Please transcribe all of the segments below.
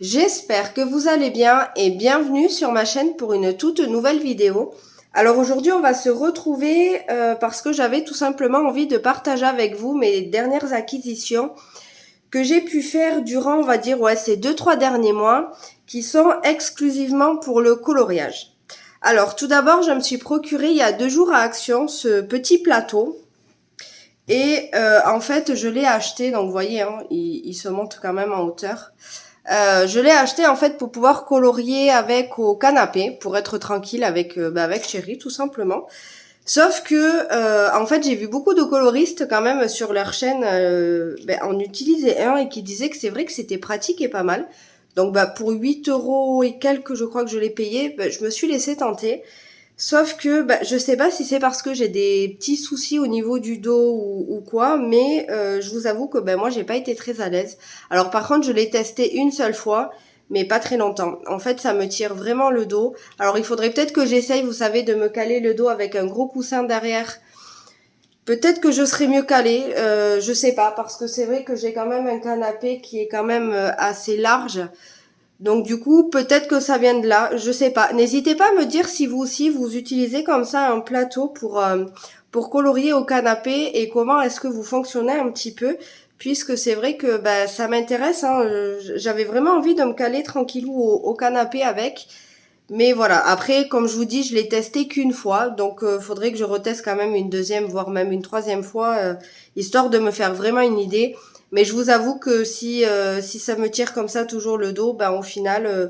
J'espère que vous allez bien et bienvenue sur ma chaîne pour une toute nouvelle vidéo. Alors aujourd'hui on va se retrouver parce que j'avais tout simplement envie de partager avec vous mes dernières acquisitions que j'ai pu faire durant on va dire ces 2-3 derniers mois qui sont exclusivement pour le coloriage. Alors tout d'abord je me suis procuré il y a 2 jours à Action ce petit plateau. Et en fait je l'ai acheté, donc vous voyez hein, il se monte quand même en hauteur. Je l'ai acheté en fait pour pouvoir colorier avec au canapé, pour être tranquille avec avec Chéri tout simplement. Sauf que en fait j'ai vu beaucoup de coloristes quand même sur leur chaîne en utiliser un et qui disaient que c'est vrai que c'était pratique et pas mal. Donc pour 8 € et quelques je crois que je l'ai payé, je me suis laissé tenter. Sauf que je sais pas si c'est parce que j'ai des petits soucis au niveau du dos ou quoi, mais je vous avoue que moi j'ai pas été très à l'aise. Alors par contre je l'ai testé une seule fois, mais pas très longtemps. En fait ça me tire vraiment le dos. Alors il faudrait peut-être que j'essaye, vous savez, de me caler le dos avec un gros coussin derrière. Peut-être que je serai mieux calée, je sais pas, parce que c'est vrai que j'ai quand même un canapé qui est quand même assez large. Donc du coup, peut-être que ça vient de là, je sais pas. N'hésitez pas à me dire si vous aussi vous utilisez comme ça un plateau pour colorier au canapé et comment est-ce que vous fonctionnez un petit peu, puisque c'est vrai que ça m'intéresse. Hein, j'avais vraiment envie de me caler tranquillou au canapé avec. Mais voilà, après, comme je vous dis, je l'ai testé qu'une fois, donc faudrait que je reteste quand même une deuxième, voire même une troisième fois, histoire de me faire vraiment une idée. Mais je vous avoue que si ça me tire comme ça toujours le dos, au final,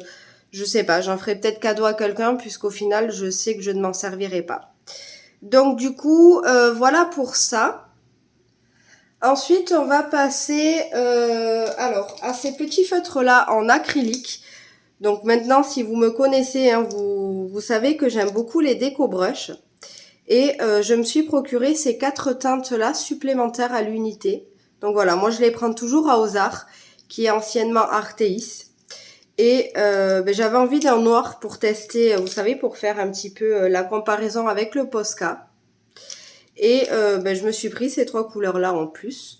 je sais pas, j'en ferai peut-être cadeau à quelqu'un, puisqu'au final, je sais que je ne m'en servirai pas. Donc du coup, voilà pour ça. Ensuite, on va passer alors à ces petits feutres-là en acrylique. Donc maintenant, si vous me connaissez, hein, vous savez que j'aime beaucoup les déco brush. Et je me suis procuré ces 4 teintes-là supplémentaires à l'unité. Donc voilà, moi je les prends toujours à Ozar, qui est anciennement Arteis. Et j'avais envie d'un noir pour tester, vous savez, pour faire un petit peu la comparaison avec le Posca. Et je me suis pris ces 3 couleurs-là en plus.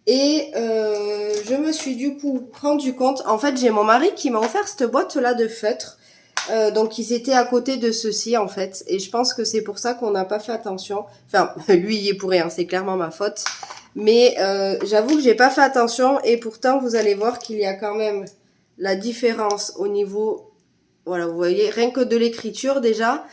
Et je me suis du coup rendu compte, en fait j'ai mon mari qui m'a offert cette boîte-là de feutres. Donc ils étaient à côté de ceux-ci en fait. Et je pense que c'est pour ça qu'on n'a pas fait attention. Enfin, lui il y est pour rien, c'est clairement ma faute. Mais j'avoue que j'ai pas fait attention. Et pourtant vous allez voir qu'il y a quand même la différence au niveau... Voilà, vous voyez, rien que de l'écriture déjà,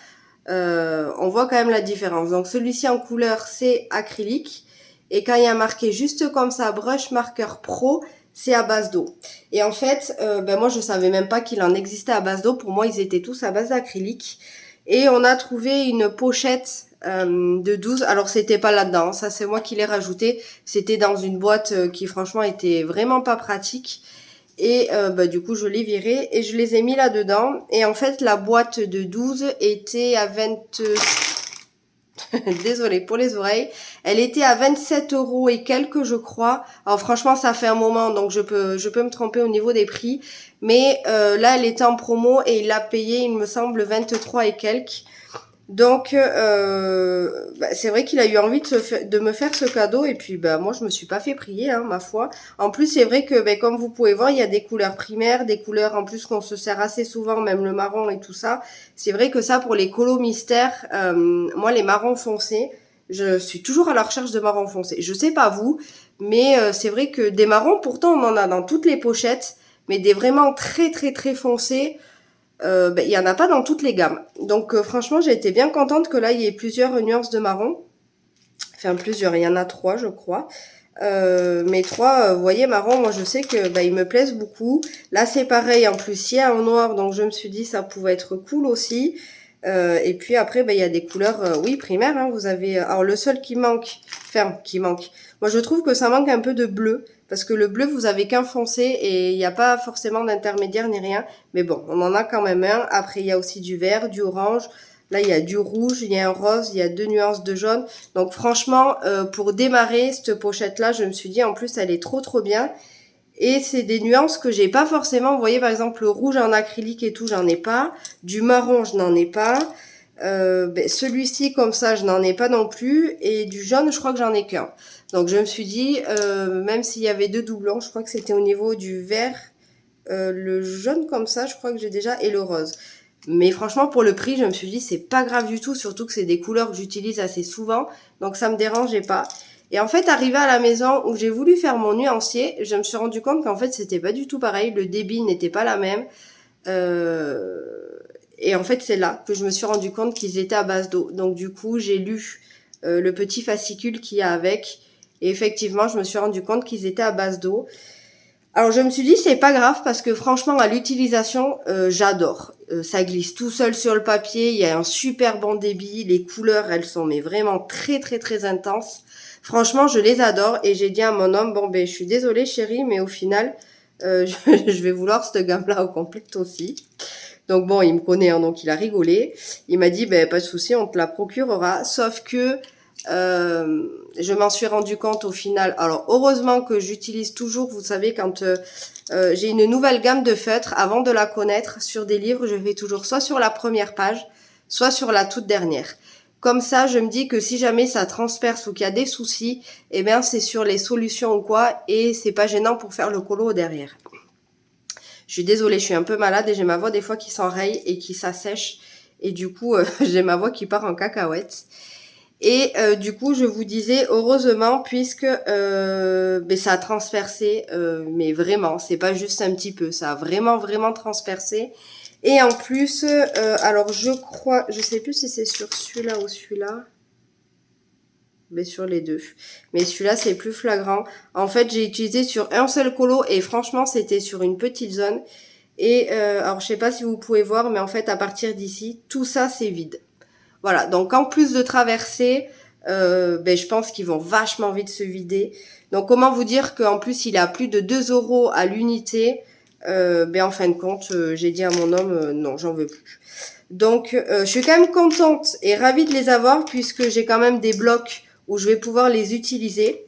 on voit quand même la différence. Donc celui-ci en couleur c'est acrylique. Et quand il y a marqué juste comme ça, Brush Marker Pro, c'est à base d'eau. Et en fait, moi je savais même pas qu'il en existait à base d'eau. Pour moi, ils étaient tous à base d'acrylique. Et on a trouvé une pochette de 12. Alors c'était pas là-dedans, ça c'est moi qui l'ai rajouté. C'était dans une boîte qui franchement était vraiment pas pratique. Et du coup je l'ai viré et je les ai mis là-dedans. Et en fait la boîte de 12 était à 20... Désolée pour les oreilles. Elle était à 27 € et quelques, je crois. Alors franchement, ça fait un moment, donc je peux me tromper au niveau des prix. Mais là, elle était en promo et il l'a payé, il me semble, 23 et quelques. Donc, c'est vrai qu'il a eu envie de me faire ce cadeau. Et puis, moi, je me suis pas fait prier, hein, ma foi. En plus, c'est vrai que, comme vous pouvez voir, il y a des couleurs primaires, des couleurs en plus qu'on se sert assez souvent, même le marron et tout ça. C'est vrai que ça, pour les colos mystères, moi, les marrons foncés, je suis toujours à la recherche de marrons foncés. Je sais pas vous, mais c'est vrai que des marrons, pourtant, on en a dans toutes les pochettes, mais des vraiment très, très, très foncés, il y en a pas dans toutes les gammes. Donc franchement, j'ai été bien contente que là, il y ait plusieurs nuances de marron. Enfin, plusieurs, il y en a 3, je crois. Mais 3, vous voyez, marron, moi, je sais que ils me plaisent beaucoup. Là, c'est pareil, en plus, il y a un noir, donc je me suis dit, ça pouvait être cool aussi. Et puis après, il y a des couleurs, oui, primaires. Hein, vous avez... Alors, le seul qui manque... Enfin, qui manque... Moi, je trouve que ça manque un peu de bleu. Parce que le bleu, vous avez qu'un foncé et il n'y a pas forcément d'intermédiaire ni rien. Mais bon, on en a quand même un. Après, il y a aussi du vert, du orange. Là, il y a du rouge, il y a un rose, il y a 2 nuances de jaune. Donc franchement, pour démarrer cette pochette-là, je me suis dit, en plus, elle est trop trop bien. Et c'est des nuances que j'ai pas forcément. Vous voyez, par exemple, le rouge en acrylique et tout, j'en ai pas. Du marron, je n'en ai pas. Celui-ci, comme ça, je n'en ai pas non plus. Et du jaune, je crois que j'en ai qu'un. Donc, je me suis dit, même s'il y avait 2 doublons, je crois que c'était au niveau du vert le jaune comme ça, je crois que j'ai déjà, et le rose. Mais franchement, pour le prix, je me suis dit, c'est pas grave du tout, surtout que c'est des couleurs que j'utilise assez souvent, donc ça me dérangeait pas. Et en fait, arrivé à la maison où j'ai voulu faire mon nuancier, je me suis rendu compte qu'en fait, c'était pas du tout pareil, le débit n'était pas la même. Et en fait, c'est là que je me suis rendu compte qu'ils étaient à base d'eau. Donc du coup, j'ai lu le petit fascicule qu'il y a avec, et effectivement, je me suis rendu compte qu'ils étaient à base d'eau. Alors je me suis dit c'est pas grave parce que franchement à l'utilisation j'adore. Ça glisse tout seul sur le papier, il y a un super bon débit, les couleurs elles sont mais vraiment très très très intenses. Franchement je les adore et j'ai dit à mon homme bon ben je suis désolée chérie mais au final je vais vouloir cette gamme là au complet aussi. Donc bon il me connaît hein, donc il a rigolé. Il m'a dit ben pas de souci on te la procurera sauf que je m'en suis rendu compte au final. Alors heureusement que j'utilise toujours, vous savez, quand j'ai une nouvelle gamme de feutres, avant de la connaître, sur des livres, je fais toujours soit sur la première page, soit sur la toute dernière. Comme ça, je me dis que si jamais ça transperce ou qu'il y a des soucis, eh bien c'est sur les solutions ou quoi, et c'est pas gênant pour faire le colo derrière. Je suis désolée, je suis un peu malade et j'ai ma voix des fois qui s'enraye et qui s'assèche, et du coup j'ai ma voix qui part en cacahuète. Et du coup, je vous disais, heureusement, puisque ben, ça a transpercé, mais vraiment, c'est pas juste un petit peu, ça a vraiment, vraiment transpercé. Et en plus, alors je crois, je sais plus si c'est sur celui-là ou celui-là, mais sur les deux. Mais celui-là, c'est plus flagrant. En fait, j'ai utilisé sur un seul colo et franchement, c'était sur une petite zone. Et alors, je sais pas si vous pouvez voir, mais en fait, à partir d'ici, tout ça, c'est vide. Voilà, donc en plus de traverser, ben, je pense qu'ils vont vachement vite se vider. Donc comment vous dire qu'en plus il est à plus de 2 € à l'unité, ben en fin de compte, j'ai dit à mon homme, non, j'en veux plus. Donc je suis quand même contente et ravie de les avoir puisque j'ai quand même des blocs où je vais pouvoir les utiliser.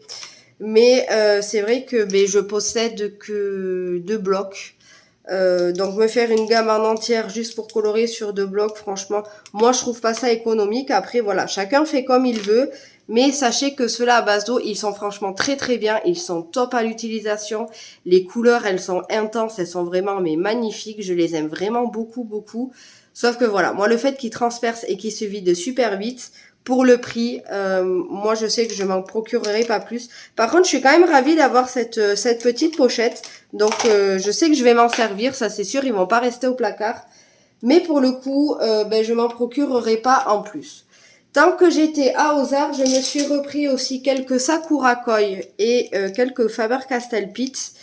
Mais c'est vrai que ben, je possède que 2 blocs. Donc me faire une gamme en entière juste pour colorer sur 2 blocs, franchement, moi je trouve pas ça économique. Après voilà, chacun fait comme il veut, mais sachez que ceux-là à base d'eau, ils sont franchement très très bien, ils sont top à l'utilisation. Les couleurs, elles sont intenses, elles sont vraiment mais magnifiques, je les aime vraiment beaucoup beaucoup. Sauf que voilà, moi le fait qu'ils transpercent et qu'ils se vident super vite, pour le prix, moi je sais que je m'en procurerai pas plus. Par contre, je suis quand même ravie d'avoir cette petite pochette. Donc je sais que je vais m'en servir, ça c'est sûr, ils vont pas rester au placard. Mais pour le coup, ben, je m'en procurerai pas en plus. Tant que j'étais à Ozar, je me suis repris aussi quelques Sakura Koi et quelques Faber-Castell Pits.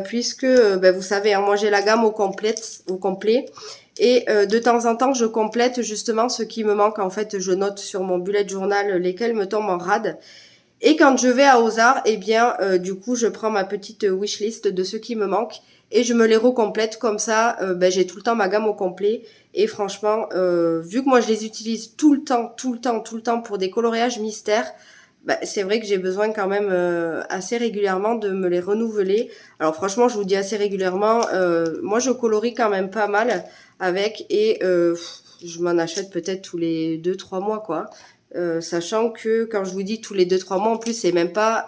Puisque, ben, vous savez, hein, moi j'ai la gamme au complet. Et de temps en temps, je complète justement ce qui me manque. En fait, je note sur mon bullet journal lesquels me tombent en rade. Et quand je vais à Ozar, eh bien, du coup, je prends ma petite wishlist de ce qui me manque et je me les recomplète. Comme ça, ben, j'ai tout le temps ma gamme au complet. Et franchement, vu que moi, je les utilise tout le temps pour des coloriages mystères, ben, c'est vrai que j'ai besoin quand même assez régulièrement de me les renouveler. Alors franchement, je vous dis assez régulièrement, moi, je colorie quand même pas mal avec et je m'en achète peut-être tous les 2-3 mois, quoi. Sachant que quand je vous dis tous les 2-3 mois, en plus, c'est pas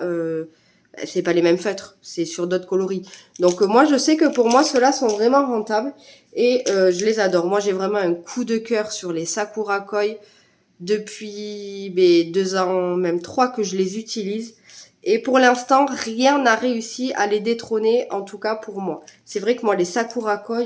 les mêmes feutres, c'est sur d'autres coloris. Donc moi, je sais que pour moi, ceux-là sont vraiment rentables et je les adore. Moi, j'ai vraiment un coup de cœur sur les Sakura Koi depuis 2 ans, même 3 que je les utilise. Et pour l'instant, rien n'a réussi à les détrôner, en tout cas pour moi. C'est vrai que moi, les Sakura Koi,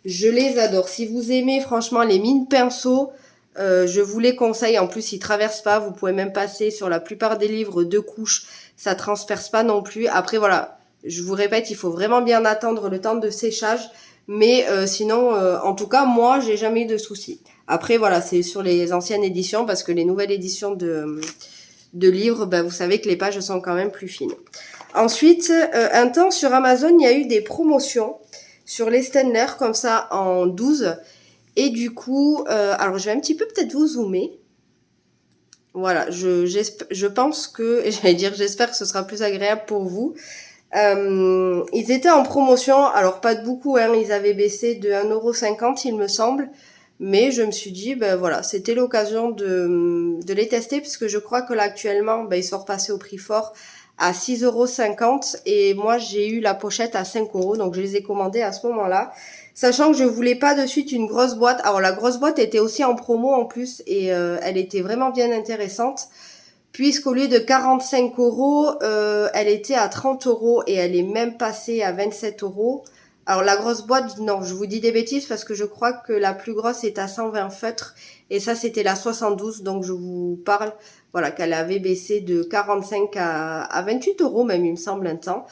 je les adore. Si vous aimez franchement les mines pinceaux, je vous les conseille. En plus, ils traversent pas. Vous pouvez même passer sur la plupart des livres 2 couches. Ça transperce pas non plus. Après, voilà, je vous répète, il faut vraiment bien attendre le temps de séchage. Mais sinon, en tout cas, moi, j'ai jamais eu de soucis. Après, voilà, c'est sur les anciennes éditions parce que les nouvelles éditions de livres, ben, vous savez que les pages sont quand même plus fines. Ensuite, un temps sur Amazon, il y a eu des promotions sur les Staedtler comme ça en 12. Et du coup, alors je vais un petit peu peut-être vous zoomer. Voilà, je pense que, j'espère que ce sera plus agréable pour vous. Ils étaient en promotion, alors pas de beaucoup, hein, ils avaient baissé de 1,50 € il me semble. Mais je me suis dit, ben voilà, c'était l'occasion de les tester puisque je crois que là actuellement, ben, ils sont repassés au prix fort à 6,50 € et moi j'ai eu la pochette à 5 €, donc je les ai commandées à ce moment-là. Sachant que je voulais pas de suite une grosse boîte. Alors la grosse boîte était aussi en promo en plus et elle était vraiment bien intéressante. Puisqu'au lieu de 45 €, elle était à 30 € et elle est même passée à 27 €. Alors la grosse boîte, non, je vous dis des bêtises parce que je crois que la plus grosse est à 120 feutres et ça c'était la 72, donc je vous parle, voilà, qu'elle avait baissé de 45 à 28 € même, il me semble, un temps.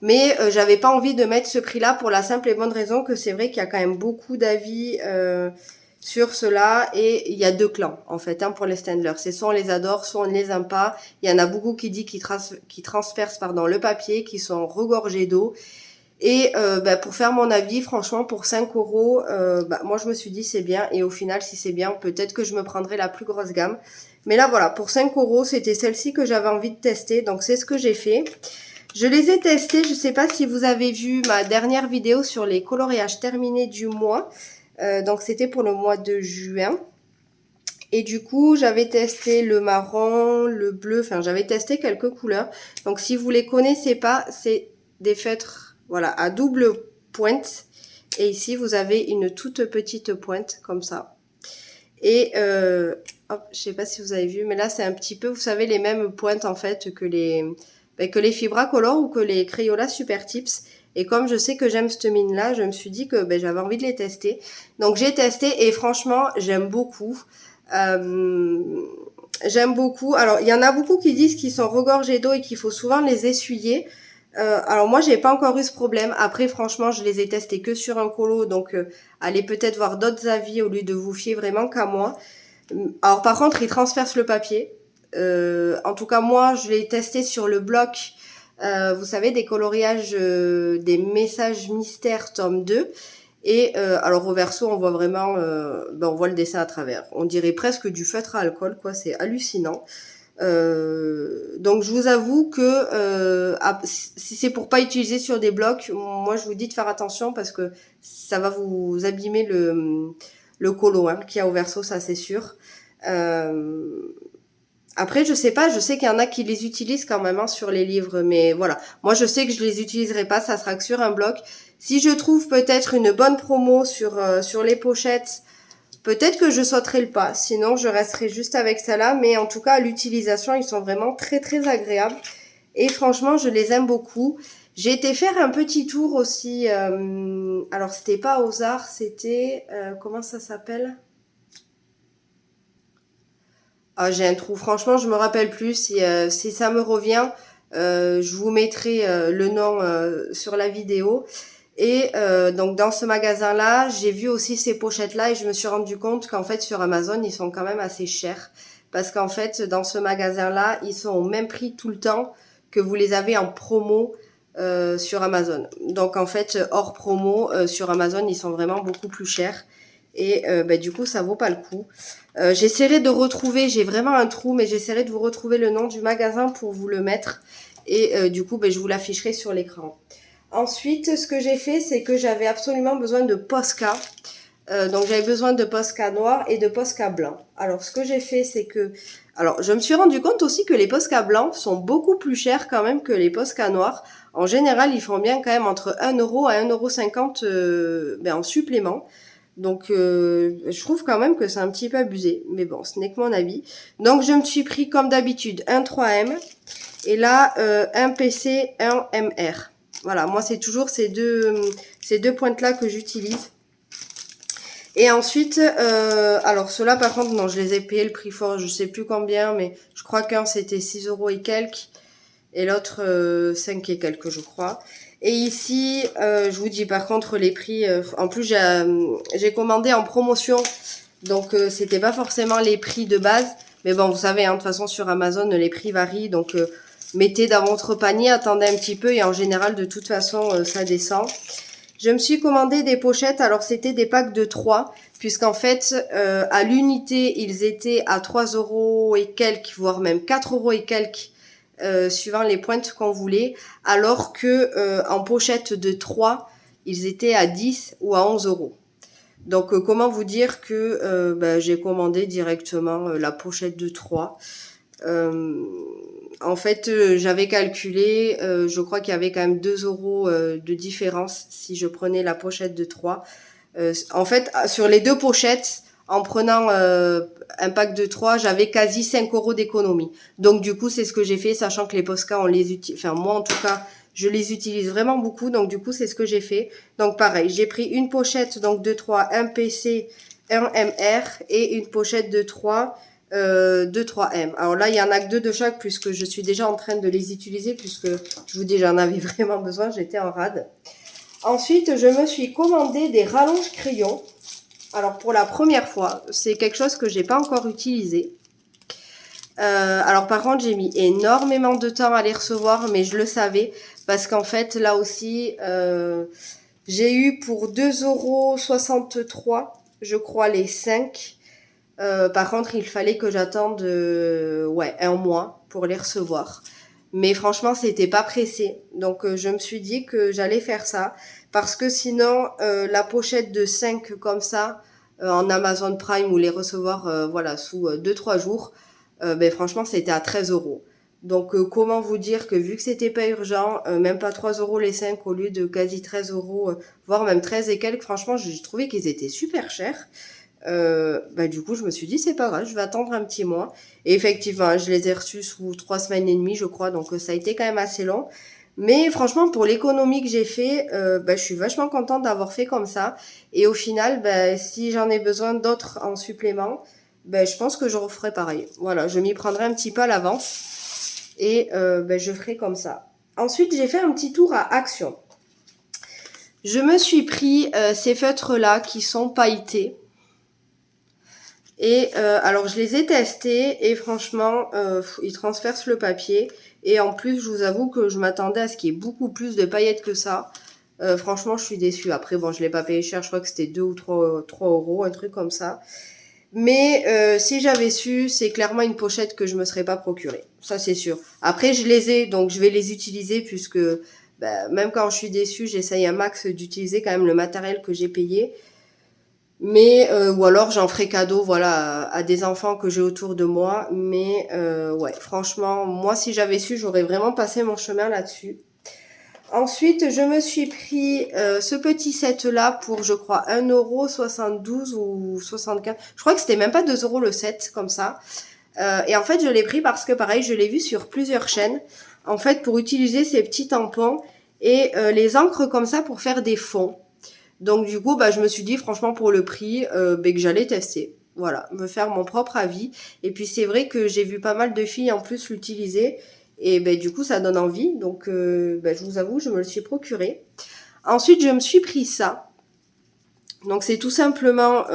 Mais j'avais pas envie de mettre ce prix-là pour la simple et bonne raison que c'est vrai qu'il y a quand même beaucoup d'avis sur cela et il y a deux clans en fait pour les Staedtler. C'est soit on les adore, soit on ne les aime pas. Il y en a beaucoup qui disent qu'ils transpercent le papier, qui sont regorgés d'eau. Et pour faire mon avis, franchement, pour 5 €, moi je me suis dit c'est bien. Et au final, si c'est bien, peut-être que je me prendrai la plus grosse gamme. Mais là voilà, pour 5 €, c'était celle-ci que j'avais envie de tester. Donc c'est ce que j'ai fait. Je les ai testés, je ne sais pas si vous avez vu ma dernière vidéo sur les coloriages terminés du mois. Donc c'était pour le mois de juin. Et du coup, j'avais testé le marron, le bleu, enfin j'avais testé quelques couleurs. Donc si vous les connaissez pas, c'est des feutres, voilà, à double pointe. Et ici, vous avez une toute petite pointe, comme ça. Et, hop, je sais pas si vous avez vu, mais là c'est un petit peu, vous savez, les mêmes pointes en fait que les Fibracolor ou que les Crayola Super Tips. Et comme je sais que j'aime cette mine là, je me suis dit que j'avais envie de les tester. Donc j'ai testé et franchement j'aime beaucoup. J'aime beaucoup. Alors il y en a beaucoup qui disent qu'ils sont regorgés d'eau et qu'il faut souvent les essuyer. Alors moi j'ai pas encore eu ce problème. Après franchement je les ai testés que sur un colo, donc allez peut-être voir d'autres avis au lieu de vous fier vraiment qu'à moi. Alors par contre, ils transpercent le papier. En tout cas, moi, je l'ai testé sur le bloc, vous savez, des coloriages, des messages mystères tome 2. Et alors au verso, on voit vraiment, on voit le dessin à travers. On dirait presque du feutre à alcool, quoi. C'est hallucinant. Donc je vous avoue que si c'est pour pas utiliser sur des blocs, moi je vous dis de faire attention parce que ça va vous abîmer le colo qu'il y a au verso, ça c'est sûr. Après, je sais pas, je sais qu'il y en a qui les utilisent quand même sur les livres, mais voilà. Moi, je sais que je les utiliserai pas, ça sera que sur un bloc. Si je trouve peut-être une bonne promo sur les pochettes, peut-être que je sauterai le pas. Sinon, je resterai juste avec celle-là. Mais en tout cas, à l'utilisation, ils sont vraiment très, très agréables. Et franchement, je les aime beaucoup. J'ai été faire un petit tour aussi. Alors, c'était pas aux Arts, c'était... comment ça s'appelle ? Ah, j'ai un trou. Franchement, je me rappelle plus. Si ça me revient, je vous mettrai le nom sur la vidéo. Et donc dans ce magasin-là, j'ai vu aussi ces pochettes-là et je me suis rendu compte qu'en fait sur Amazon, ils sont quand même assez chers. Parce qu'en fait, dans ce magasin-là, ils sont au même prix tout le temps que vous les avez en promo sur Amazon. Donc en fait, hors promo, sur Amazon, ils sont vraiment beaucoup plus chers. Et du coup, ça vaut pas le coup. J'essaierai de retrouver, j'ai vraiment un trou, mais j'essaierai de vous retrouver le nom du magasin pour vous le mettre. Et du coup, je vous l'afficherai sur l'écran. Ensuite, ce que j'ai fait, c'est que j'avais absolument besoin de Posca. Donc, j'avais besoin de Posca noir et de Posca blanc. Alors, ce que j'ai fait, c'est que... Alors, je me suis rendu compte aussi que les Posca blancs sont beaucoup plus chers quand même que les Posca noirs. En général, ils font bien quand même entre 1 € à 1,50 € en supplément. Donc, je trouve quand même que c'est un petit peu abusé. Mais bon, ce n'est que mon avis. Donc, je me suis pris, comme d'habitude, un 3M. Et là, un PC, un MR. Voilà, moi, c'est toujours ces deux pointes-là que j'utilise. Et ensuite, alors ceux-là, par contre, non, je les ai payés le prix fort. Je sais plus combien, mais je crois qu'un, c'était 6 € et quelques. Et l'autre, 5 et quelques, je crois. Et ici, je vous dis par contre les prix. En plus, j'ai commandé en promotion, donc c'était pas forcément les prix de base. Mais bon, vous savez, de toute façon sur Amazon, les prix varient. Donc mettez dans votre panier, attendez un petit peu et en général, de toute façon, ça descend. Je me suis commandé des pochettes. Alors c'était des packs de 3, puisqu'en fait, à l'unité, ils étaient à 3 € et quelques, voire même 4 € et quelques. Suivant les pointes qu'on voulait, alors que en pochette de 3, ils étaient à 10 ou à 11 €. Donc comment vous dire que j'ai commandé directement la pochette de 3. En fait, j'avais calculé, je crois qu'il y avait quand même 2 € de différence si je prenais la pochette de 3. En fait, sur les deux pochettes, en prenant un pack de 3, j'avais quasi 5 € d'économie. Donc du coup, c'est ce que j'ai fait, sachant que les Posca, on les utilise, enfin moi en tout cas, je les utilise vraiment beaucoup. Donc du coup, c'est ce que j'ai fait. Donc pareil, j'ai pris une pochette donc de 3, un PC, un MR et une pochette de 3 de 3M. Alors là, il y en a que 2 de chaque puisque je suis déjà en train de les utiliser puisque je vous dis, j'en avais vraiment besoin, j'étais en rade. Ensuite, je me suis commandé des rallonges crayons. Alors pour la première fois, c'est quelque chose que j'ai pas encore utilisé. Alors par contre, j'ai mis énormément de temps à les recevoir, mais je le savais parce qu'en fait, là aussi, j'ai eu pour 2,63 €, je crois, les 5. Par contre, il fallait que j'attende un mois pour les recevoir. Mais franchement, c'était pas pressé. Donc, je me suis dit que j'allais faire ça. Parce que sinon, la pochette de 5 comme ça, en Amazon Prime ou les recevoir sous 2-3 jours, ben franchement, c'était à 13 €. Donc, comment vous dire que vu que c'était pas urgent, même pas 3 € les 5 au lieu de quasi 13 €, voire même 13 et quelques, franchement, j'ai trouvé qu'ils étaient super chers. Du coup, je me suis dit, c'est pas grave, je vais attendre un petit mois. Et effectivement, je les ai reçus sous 3 semaines et demie, je crois, donc ça a été quand même assez long. Mais franchement, pour l'économie que j'ai fait, je suis vachement contente d'avoir fait comme ça. Et au final, si j'en ai besoin d'autres en supplément, je pense que je referai pareil. Voilà, je m'y prendrai un petit peu à l'avance et je ferai comme ça. Ensuite, j'ai fait un petit tour à Action. Je me suis pris ces feutres-là qui sont pailletés. Et alors je les ai testés et franchement ils transpercent le papier et en plus je vous avoue que je m'attendais à ce qu'il y ait beaucoup plus de paillettes que ça. Franchement je suis déçue. Après bon, je l'ai pas payé cher, je crois que c'était 2 ou 3 €, un truc comme ça. Mais si j'avais su, c'est clairement une pochette que je me serais pas procurée. Ça c'est sûr. Après je les ai, donc je vais les utiliser puisque même quand je suis déçue, j'essaye un max d'utiliser quand même le matériel que j'ai payé. Mais ou alors j'en ferai cadeau voilà à des enfants que j'ai autour de moi, mais franchement moi si j'avais su, j'aurais vraiment passé mon chemin là-dessus. Ensuite, je me suis pris ce petit set là pour je crois 1,72 € ou 75. Je crois que c'était même pas 2 € le set comme ça. Et en fait, je l'ai pris parce que pareil, je l'ai vu sur plusieurs chaînes. En fait, pour utiliser ces petits tampons et les encres comme ça pour faire des fonds. Donc du coup, je me suis dit franchement pour le prix, que j'allais tester. Voilà, me faire mon propre avis. Et puis c'est vrai que j'ai vu pas mal de filles en plus l'utiliser. Et du coup, ça donne envie. Donc je vous avoue, je me le suis procuré. Ensuite, je me suis pris ça. Donc c'est tout simplement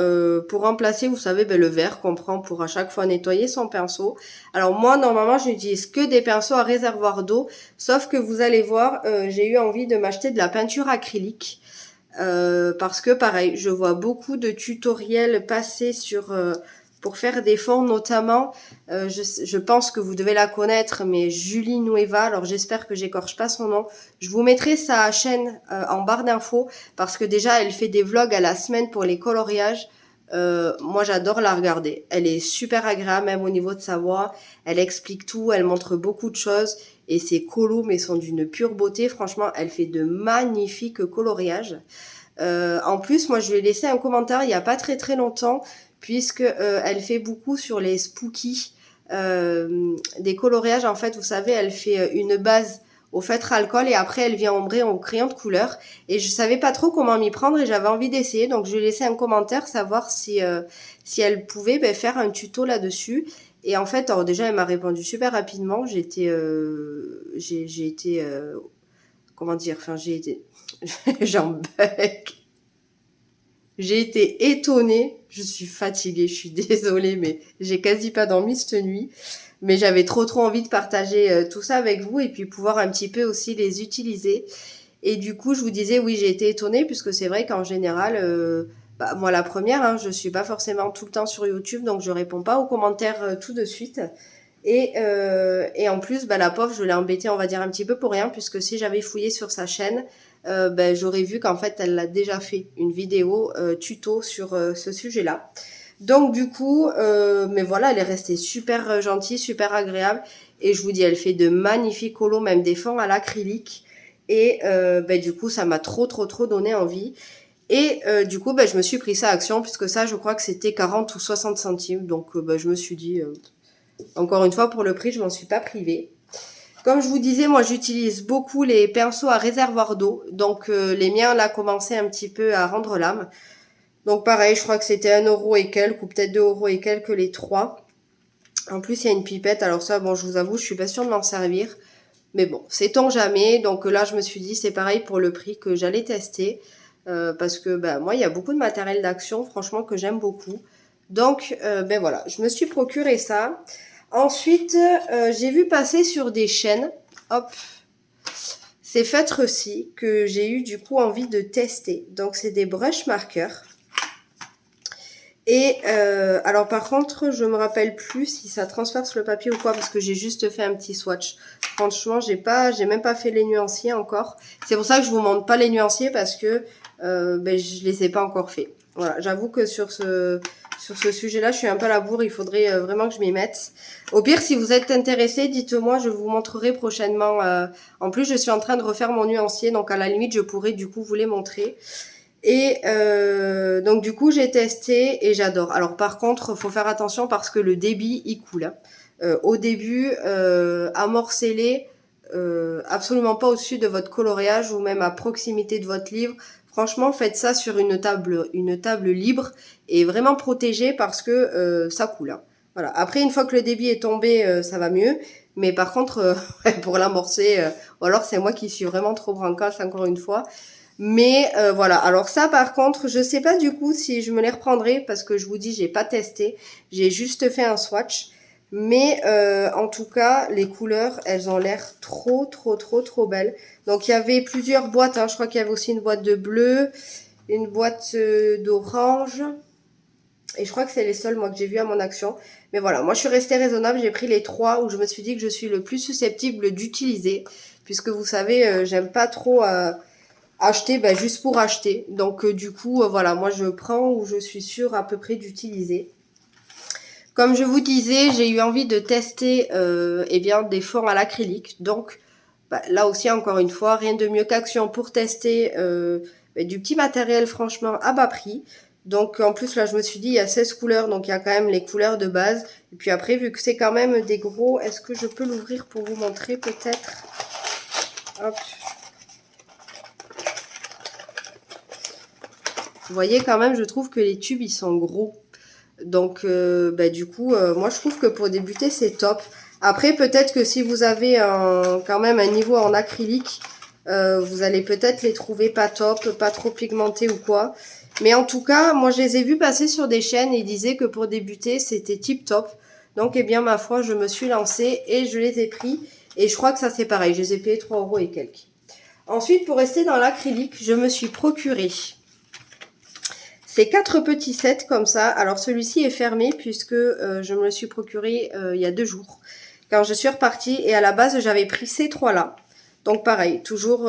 pour remplacer, vous savez, le verre qu'on prend pour à chaque fois nettoyer son pinceau. Alors moi, normalement, je n'utilise que des pinceaux à réservoir d'eau. Sauf que vous allez voir, j'ai eu envie de m'acheter de la peinture acrylique. Parce que pareil, je vois beaucoup de tutoriels passer pour faire des fonds, notamment, je pense que vous devez la connaître, mais Julie Nueva, alors j'espère que j'écorche pas son nom. Je vous mettrai sa chaîne en barre d'infos, parce que déjà, elle fait des vlogs à la semaine pour les coloriages. Moi, j'adore la regarder. Elle est super agréable, même au niveau de sa voix. Elle explique tout, elle montre beaucoup de choses. Et ses colos, mais sont d'une pure beauté. Franchement, elle fait de magnifiques coloriages. En plus, moi, je lui ai laissé un commentaire il y a pas très très longtemps, puisque elle fait beaucoup sur les spooky, des coloriages. En fait, vous savez, elle fait une base au feutre alcool et après elle vient ombrer au crayon de couleur. Et je savais pas trop comment m'y prendre et j'avais envie d'essayer, donc je lui ai laissé un commentaire savoir si elle pouvait faire un tuto là-dessus. Et en fait, alors déjà, elle m'a répondu super rapidement. J'ai été comment dire, enfin j'ai été j'en bug. J'ai été étonnée, je suis fatiguée, je suis désolée, mais j'ai quasi pas dormi cette nuit. Mais j'avais trop envie de partager tout ça avec vous et puis pouvoir un petit peu aussi les utiliser. Et du coup, je vous disais, oui, j'ai été étonnée puisque c'est vrai qu'en général, moi la première, je suis pas forcément tout le temps sur YouTube, donc je réponds pas aux commentaires tout de suite. Et en plus, la pauvre, je l'ai embêtée, on va dire un petit peu pour rien, puisque si j'avais fouillé sur sa chaîne, j'aurais vu qu'en fait, elle a déjà fait une vidéo tuto sur ce sujet-là. Donc du coup, mais voilà, elle est restée super gentille, super agréable. Et je vous dis, elle fait de magnifiques colos, même des fonds à l'acrylique. Et du coup, ça m'a trop donné envie. Et du coup, je me suis pris ça à Action, puisque ça, je crois que c'était 40 ou 60 centimes. Donc je me suis dit, encore une fois, pour le prix, je m'en suis pas privée. Comme je vous disais, moi j'utilise beaucoup les pinceaux à réservoir d'eau. Donc les miens là commençaient un petit peu à rendre l'âme. Donc pareil, je crois que c'était 1 € et quelques, ou peut-être 2 € et quelques les trois. En plus, il y a une pipette. Alors ça, bon, je vous avoue, je suis pas sûre de m'en servir. Mais bon, sait-on jamais. Donc là, je me suis dit, c'est pareil pour le prix que j'allais tester. Parce que moi, il y a beaucoup de matériel d'Action, franchement, que j'aime beaucoup. Donc, voilà, je me suis procuré ça. Ensuite, j'ai vu passer sur des chaînes, hop, ces feutres-ci que j'ai eu du coup envie de tester. Donc, c'est des brush markers. Et alors par contre, je me rappelle plus si ça transperce le papier ou quoi, parce que j'ai juste fait un petit swatch. Franchement, j'ai même pas fait les nuanciers encore. C'est pour ça que je vous montre pas les nuanciers, parce que je les ai pas encore fait. Voilà, j'avoue que sur ce sujet-là, je suis un peu à la bourre. Il faudrait vraiment que je m'y mette. Au pire, si vous êtes intéressés, dites-moi, je vous montrerai prochainement. En plus, je suis en train de refaire mon nuancier, donc à la limite, je pourrais du coup vous les montrer. Et donc du coup j'ai testé et j'adore. Alors par contre, faut faire attention parce que le débit il coule. Au début, amorcez-les absolument pas au-dessus de votre coloriage ou même à proximité de votre livre. Franchement, faites ça sur une table libre et vraiment protégée, parce que ça coule. Voilà. Après, une fois que le débit est tombé, ça va mieux. Mais par contre, pour l'amorcer, ou alors c'est moi qui suis vraiment trop brancasse, encore une fois. Mais voilà, alors ça par contre, je sais pas du coup si je me les reprendrai, parce que je vous dis, j'ai pas testé, j'ai juste fait un swatch. Mais en tout cas, les couleurs, elles ont l'air trop belles. Donc il y avait plusieurs boîtes, je crois qu'il y avait aussi une boîte de bleu, une boîte d'orange. Et je crois que c'est les seuls, moi, que j'ai vu à mon Action. Mais voilà, moi je suis restée raisonnable, j'ai pris les 3 où je me suis dit que je suis le plus susceptible d'utiliser. Puisque vous savez, j'aime pas trop acheter juste pour acheter. Donc du coup, voilà, moi je prends où je suis sûre à peu près d'utiliser. Comme je vous disais, j'ai eu envie de tester des fonds à l'acrylique. Donc là aussi, encore une fois, rien de mieux qu'Action pour tester du petit matériel franchement à bas prix. Donc en plus là, je me suis dit, il y a 16 couleurs, donc il y a quand même les couleurs de base. Et puis après, vu que c'est quand même des gros, est-ce que je peux l'ouvrir pour vous montrer peut-être? Hop. Vous voyez quand même, je trouve que les tubes, ils sont gros. Donc, du coup, moi, je trouve que pour débuter, c'est top. Après, peut-être que si vous avez quand même un niveau en acrylique, vous allez peut-être les trouver pas top, pas trop pigmentés ou quoi. Mais en tout cas, moi, je les ai vus passer sur des chaînes et ils disaient que pour débuter, c'était tip top. Donc, ma foi, je me suis lancée et je les ai pris. Et je crois que ça, c'est pareil. Je les ai payés 3 € et quelques. Ensuite, pour rester dans l'acrylique, je me suis procuré ces 4 petits sets comme ça. Alors celui-ci est fermé puisque je me le suis procuré il y a 2 jours quand je suis repartie. Et à la base, j'avais pris ces 3-là. Donc pareil, toujours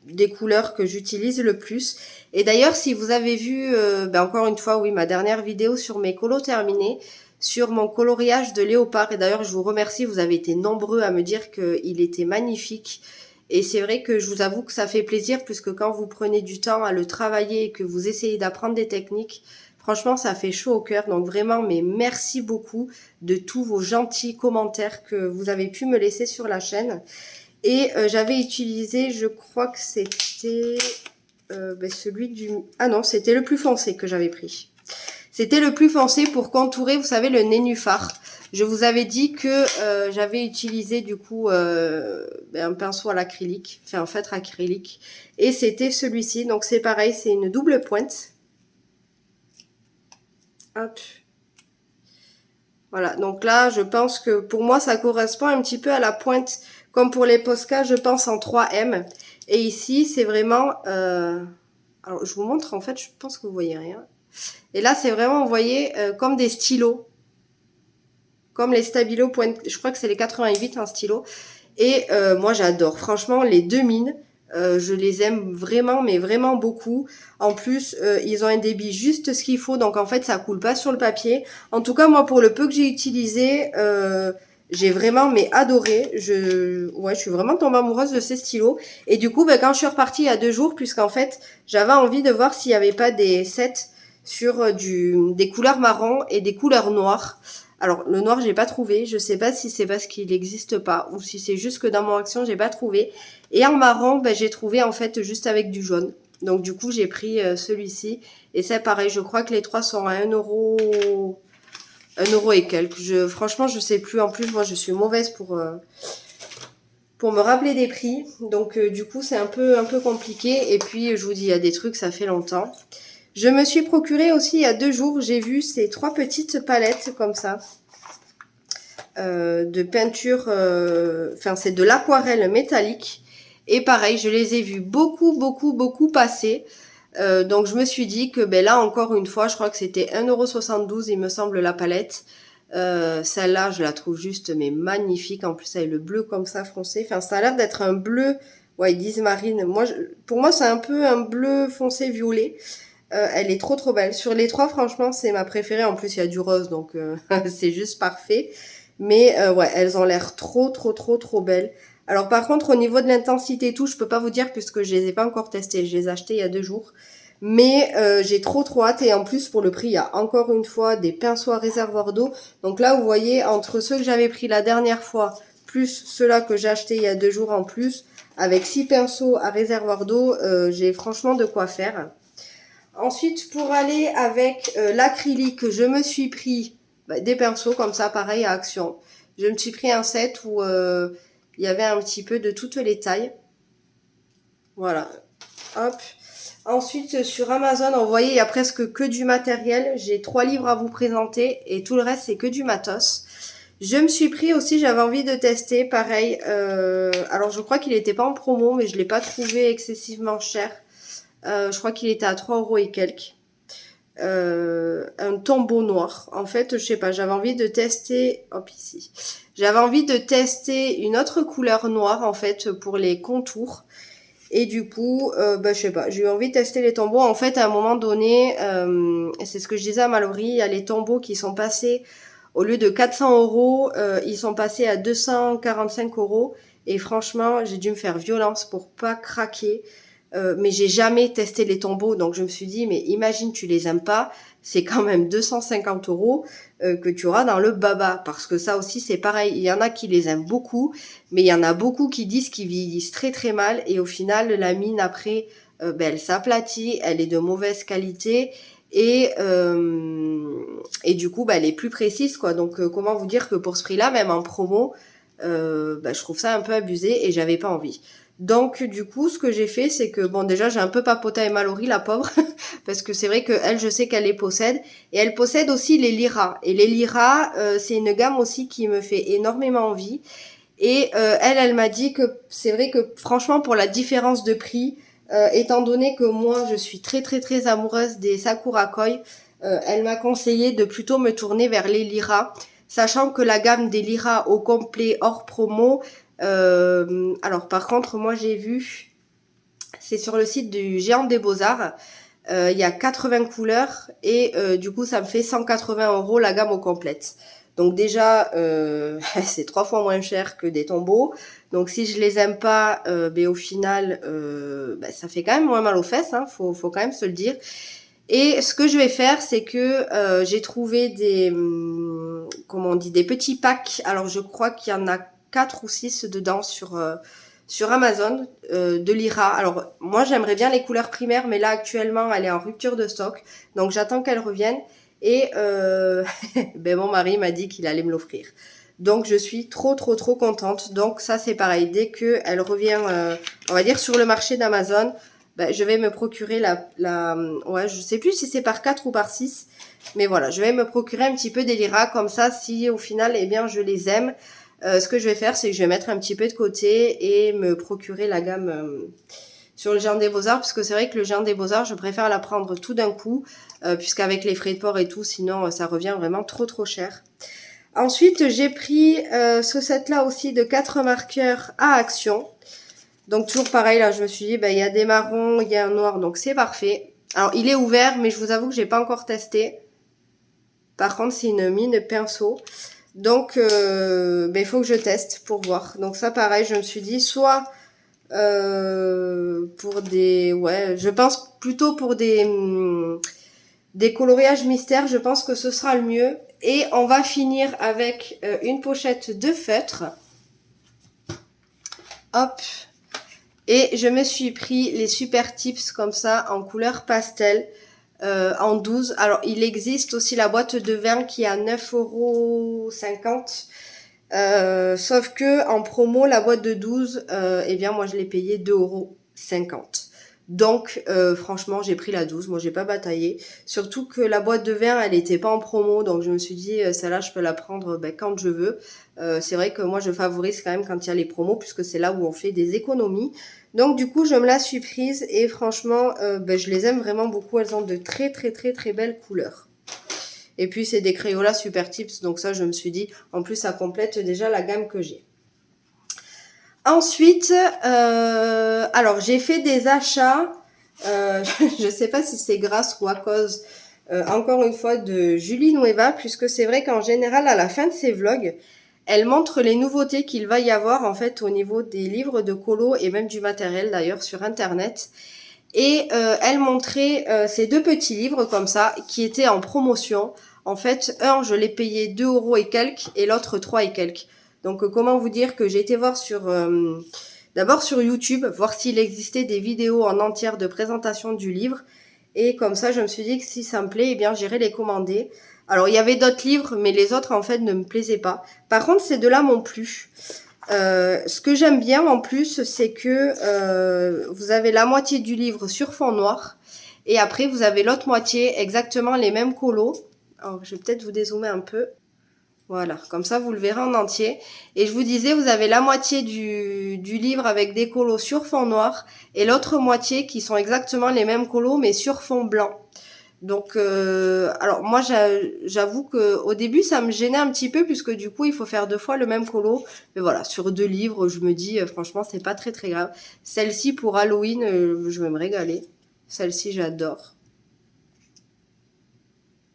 des couleurs que j'utilise le plus. Et d'ailleurs, si vous avez vu, encore une fois, oui, ma dernière vidéo sur mes colos terminés, sur mon coloriage de léopard. Et d'ailleurs, je vous remercie, vous avez été nombreux à me dire qu'il était magnifique. Et c'est vrai que je vous avoue que ça fait plaisir, puisque quand vous prenez du temps à le travailler et que vous essayez d'apprendre des techniques, franchement, ça fait chaud au cœur. Donc vraiment, mais merci beaucoup de tous vos gentils commentaires que vous avez pu me laisser sur la chaîne. Et j'avais utilisé, je crois que c'était celui du... Ah non, c'était le plus foncé que j'avais pris. C'était le plus foncé pour contourer, vous savez, le nénuphar. Je vous avais dit que j'avais utilisé du coup un pinceau à l'acrylique, un feutre acrylique. Et c'était celui-ci, donc c'est pareil, c'est une double pointe. Hop. Voilà, donc là, je pense que pour moi, ça correspond un petit peu à la pointe, comme pour les Posca, je pense en 3M. Et ici, c'est vraiment... Alors, je vous montre, en fait, je pense que vous voyez rien. Et là, c'est vraiment, vous voyez, comme des stylos. Comme les Stabilo pointe, je crois que c'est les 88 un stylo. Et moi, j'adore. Franchement, les deux mines, Je les aime vraiment, mais vraiment beaucoup. En plus, ils ont un débit juste ce qu'il faut, donc en fait, ça coule pas sur le papier. En tout cas, moi, pour le peu que j'ai utilisé, j'ai vraiment mais adoré. Je suis vraiment tombée amoureuse de ces stylos. Et du coup, quand je suis repartie il y a 2 jours, puisqu'en fait, j'avais envie de voir s'il y avait pas des sets sur des couleurs marron et des couleurs noires. Alors, le noir, j'ai pas trouvé. Je sais pas si c'est parce qu'il n'existe pas ou si c'est juste que dans mon action, j'ai pas trouvé. Et en marron, j'ai trouvé en fait juste avec du jaune. Donc du coup, j'ai pris celui-ci. Et c'est pareil, je crois que les 3 sont à 1 euro et quelques. Franchement, je sais plus. En plus, moi, je suis mauvaise pour me rappeler des prix. Donc du coup, c'est un peu compliqué. Et puis, je vous dis, il y a des trucs, ça fait longtemps. Je me suis procuré aussi il y a 2 jours, j'ai vu ces 3 petites palettes comme ça. De peinture, c'est de l'aquarelle métallique. Et pareil, je les ai vus beaucoup passer. Donc je me suis dit que là encore une fois, je crois que c'était 1,72 €, il me semble, la palette. Celle-là, je la trouve juste mais magnifique. En plus, avec le bleu comme ça foncé. Enfin, ça a l'air d'être un bleu, ouais, ils disent marine. Pour moi, c'est un peu un bleu foncé violet. Elle est trop belle. Sur les 3, franchement, c'est ma préférée. En plus, il y a du rose, donc c'est juste parfait. Mais ouais, elles ont l'air trop belles. Alors par contre, au niveau de l'intensité et tout, je peux pas vous dire puisque je les ai pas encore testées. Je les ai achetées il y a 2 jours. Mais j'ai trop hâte. Et en plus, pour le prix, il y a encore une fois des pinceaux à réservoir d'eau. Donc là, vous voyez, entre ceux que j'avais pris la dernière fois, plus ceux-là que j'ai achetés il y a 2 jours en plus, avec 6 pinceaux à réservoir d'eau, j'ai franchement de quoi faire. Ensuite, pour aller avec l'acrylique, je me suis pris des pinceaux comme ça, pareil à Action. Je me suis pris un set où il y avait un petit peu de toutes les tailles. Voilà. Hop. Ensuite, sur Amazon, vous voyez, il y a presque que du matériel. J'ai 3 livres à vous présenter et tout le reste, c'est que du matos. Je me suis pris aussi, j'avais envie de tester, pareil. Alors, je crois qu'il n'était pas en promo, mais je ne l'ai pas trouvé excessivement cher. Je crois qu'il était à 3 € et quelques. Un tombeau noir. En fait, je sais pas, j'avais envie de tester, hop ici. J'avais envie de tester une autre couleur noire en fait pour les contours. Et du coup, je sais pas, j'ai eu envie de tester les tombeaux. En fait, à un moment donné, c'est ce que je disais à Mallory, il y a les tombeaux qui sont passés, au lieu de 400 €, ils sont passés à 245 €. Et franchement, j'ai dû me faire violence pour pas craquer. Mais j'ai jamais testé les tombeaux, donc je me suis dit, mais imagine tu les aimes pas, c'est quand même 250 € que tu auras dans le baba, parce que ça aussi c'est pareil, il y en a qui les aiment beaucoup, mais il y en a beaucoup qui disent qu'ils vieillissent très mal, et au final la mine après, elle s'aplatit, elle est de mauvaise qualité, et du coup elle est plus précise quoi, donc comment vous dire que pour ce prix-là, même en promo, je trouve ça un peu abusé, et j'avais pas envie. Donc du coup, ce que j'ai fait, c'est que bon, déjà j'ai un peu papoté avec Mallory, la pauvre, parce que c'est vrai que elle, je sais qu'elle les possède, et elle possède aussi les Lyra. Et les Lyra, c'est une gamme aussi qui me fait énormément envie. Et elle m'a dit que c'est vrai que franchement, pour la différence de prix, étant donné que moi, je suis très amoureuse des Sakura Koi, elle m'a conseillé de plutôt me tourner vers les Lyra, sachant que la gamme des Lyra au complet hors promo. Alors par contre, moi j'ai vu, c'est sur le site du Géant des Beaux-Arts, il y a 80 couleurs et du coup ça me fait 180 € la gamme au complète. Donc déjà, c'est 3 fois moins cher que des tombeaux. Donc si je les aime pas, au final, ça fait quand même moins mal aux fesses, hein, faut quand même se le dire. Et ce que je vais faire, c'est que j'ai trouvé des, comment on dit, des petits packs. Alors je crois qu'il y en a 4 ou 6 dedans sur Amazon de Lyra. Alors moi j'aimerais bien les couleurs primaires, mais là actuellement elle est en rupture de stock, donc j'attends qu'elle revienne. Et mon mari m'a dit qu'il allait me l'offrir. Donc je suis trop contente. Donc ça c'est pareil, dès que elle revient, on va dire sur le marché d'Amazon, je vais me procurer ouais, je sais plus si c'est par 4 ou par 6, mais voilà, je vais me procurer un petit peu des Lyra, comme ça si au final je les aime. Ce que je vais faire, c'est que je vais mettre un petit peu de côté et me procurer la gamme sur le Géant des Beaux-Arts, parce que c'est vrai que le Géant des Beaux-Arts, je préfère la prendre tout d'un coup, puisqu'avec les frais de port et tout, sinon ça revient vraiment trop cher. Ensuite, j'ai pris ce set-là aussi de 4 marqueurs à Action. Donc toujours pareil, là je me suis dit, il y a des marrons, il y a un noir, donc c'est parfait. Alors il est ouvert, mais je vous avoue que j'ai pas encore testé. Par contre c'est une mine pinceau. Donc il faut que je teste pour voir. Donc ça pareil, je me suis dit, soit pour des... Ouais, je pense plutôt pour des coloriages mystères, je pense que ce sera le mieux. Et on va finir avec une pochette de feutre. Hop. Et je me suis pris les Super Tips comme ça en couleur pastel en 12. Alors il existe aussi la boîte de 20 qui est à 9,50 €. Sauf que en promo la boîte de 12, eh bien moi je l'ai payé 2,50 €. Donc franchement j'ai pris la 12, moi j'ai pas bataillé. Surtout que la boîte de 20 elle était pas en promo, donc je me suis dit celle-là je peux la prendre quand je veux. C'est vrai que moi je favorise quand même quand il y a les promos puisque c'est là où on fait des économies. Donc du coup je me la suis prise et franchement je les aime vraiment beaucoup, elles ont de très belles couleurs. Et puis c'est des Crayola Super Tips, donc ça je me suis dit, en plus ça complète déjà la gamme que j'ai. Ensuite, alors j'ai fait des achats, je sais pas si c'est grâce ou à cause, encore une fois, de Julie Nueva, puisque c'est vrai qu'en général, à la fin de ses vlogs, elle montre les nouveautés qu'il va y avoir en fait au niveau des livres de colo et même du matériel d'ailleurs sur internet. Et elle montrait ces deux petits livres comme ça qui étaient en promotion. En fait, un je l'ai payé 2 € et quelques et l'autre 3 et quelques. Donc comment vous dire que j'ai été voir sur d'abord sur YouTube, voir s'il existait des vidéos en entière de présentation du livre. Et comme ça, je me suis dit que si ça me plaît, eh bien j'irai les commander. Alors il y avait d'autres livres, mais les autres en fait ne me plaisaient pas. Par contre, ces deux-là m'ont plu. Ce que j'aime bien en plus, c'est que vous avez la moitié du livre sur fond noir. Et après, vous avez l'autre moitié, exactement les mêmes colos. Alors, je vais peut-être vous dézoomer un peu. Voilà, comme ça vous le verrez en entier. Et je vous disais, vous avez la moitié du livre avec des colos sur fond noir et l'autre moitié qui sont exactement les mêmes colos mais sur fond blanc. Donc, alors moi j'avoue que au début ça me gênait un petit peu puisque du coup il faut faire 2 fois le même colo. Mais voilà, sur 2 livres, je me dis franchement c'est pas très grave. Celle-ci pour Halloween, je vais me régaler. Celle-ci j'adore.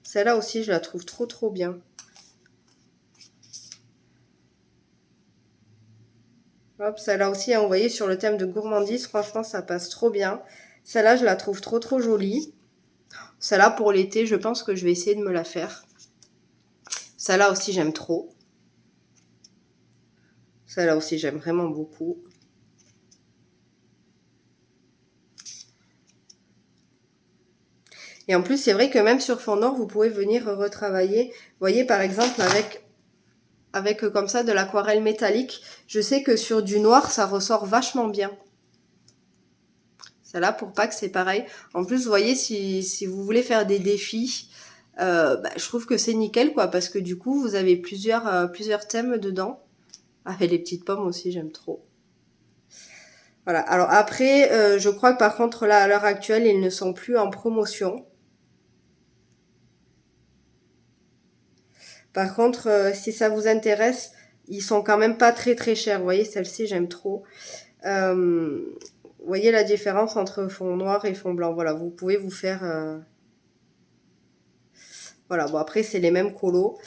Celle-là aussi je la trouve trop bien. Hop, celle-là aussi, hein, vous voyez, sur le thème de gourmandise, franchement, ça passe trop bien. Celle-là, je la trouve trop jolie. Celle-là, pour l'été, je pense que je vais essayer de me la faire. Celle-là aussi, j'aime trop. Celle-là aussi, j'aime vraiment beaucoup. Et en plus, c'est vrai que même sur fond noir, vous pouvez venir retravailler. Vous voyez, par exemple, avec comme ça de l'aquarelle métallique, je sais que sur du noir, ça ressort vachement bien. Celle-là, pour Pâques, c'est pareil. En plus, vous voyez, si vous voulez faire des défis, je trouve que c'est nickel, quoi, parce que du coup, vous avez plusieurs thèmes dedans. Ah, et les petites pommes aussi, j'aime trop. Voilà. Alors après, je crois que par contre, là, à l'heure actuelle, ils ne sont plus en promotion. Par contre, si ça vous intéresse, ils sont quand même pas très chers. Vous voyez, celle-ci, j'aime trop. Vous voyez la différence entre fond noir et fond blanc. Voilà, vous pouvez vous faire... Voilà, bon après, c'est les mêmes colos.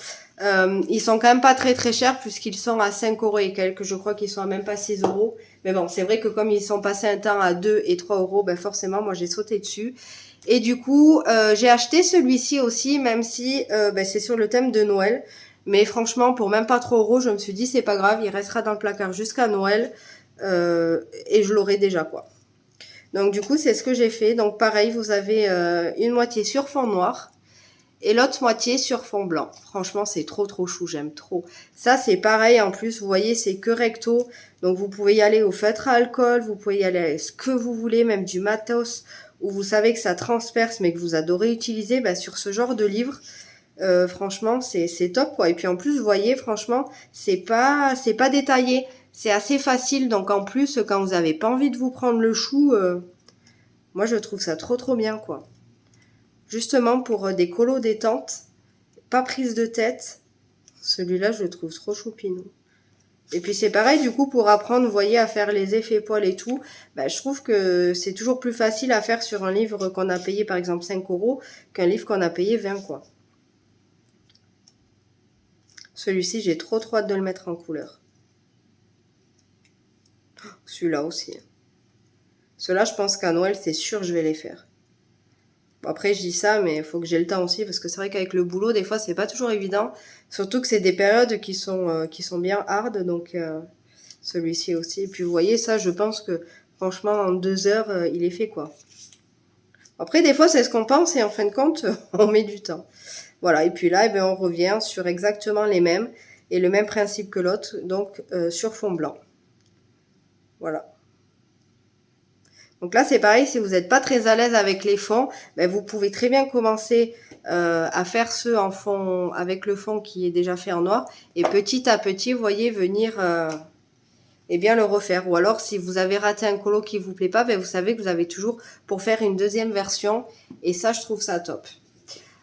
Ils sont quand même pas très chers puisqu'ils sont à 5 € et quelques. Je crois qu'ils sont à même pas 6 €. Mais bon, c'est vrai que comme ils sont passés un temps à 2 et 3 €, ben forcément, moi, j'ai sauté dessus. Et du coup, j'ai acheté celui-ci aussi, même si c'est sur le thème de Noël. Mais franchement, pour même pas 3 €, je me suis dit, c'est pas grave, il restera dans le placard jusqu'à Noël. Et je l'aurai déjà, quoi. Donc du coup, c'est ce que j'ai fait. Donc pareil, vous avez une moitié sur fond noir et l'autre moitié sur fond blanc. Franchement, c'est trop chou, j'aime trop. Ça, c'est pareil en plus, vous voyez, c'est que recto. Donc vous pouvez y aller au feutre à alcool, vous pouvez y aller avec ce que vous voulez, même du matos, où vous savez que ça transperce, mais que vous adorez utiliser, sur ce genre de livre. Franchement, c'est top, quoi. Et puis en plus, vous voyez, franchement, c'est pas détaillé. C'est assez facile, donc en plus, quand vous avez pas envie de vous prendre le chou, moi je trouve ça trop bien, quoi. Justement pour des colos détente, pas prise de tête. Celui-là, je le trouve trop choupinou. Et puis c'est pareil, du coup, pour apprendre, vous voyez, à faire les effets poils et tout, bah, je trouve que c'est toujours plus facile à faire sur un livre qu'on a payé, par exemple, 5 € qu'un livre qu'on a payé 20, quoi. Celui-ci, j'ai trop hâte de le mettre en couleur. Celui-là aussi. Ceux-là, je pense qu'à Noël, c'est sûr, je vais les faire. Bon, après, je dis ça, mais il faut que j'ai le temps aussi, parce que c'est vrai qu'avec le boulot, des fois, c'est pas toujours évident. Surtout que c'est des périodes qui sont bien hard, donc celui-ci aussi. Et puis, vous voyez, ça, je pense que, franchement, en 2 heures, il est fait, quoi. Après, des fois, c'est ce qu'on pense, et en fin de compte, on met du temps. Voilà, et puis là, eh bien, on revient sur exactement les mêmes, et le même principe que l'autre, donc sur fond blanc. Voilà. Donc là, c'est pareil, si vous n'êtes pas très à l'aise avec les fonds, ben vous pouvez très bien commencer à faire ceux en fond, avec le fond qui est déjà fait en noir. Et petit à petit, vous voyez, venir eh bien le refaire. Ou alors, si vous avez raté un colo qui vous plaît pas, ben vous savez que vous avez toujours pour faire une deuxième version. Et ça, je trouve ça top.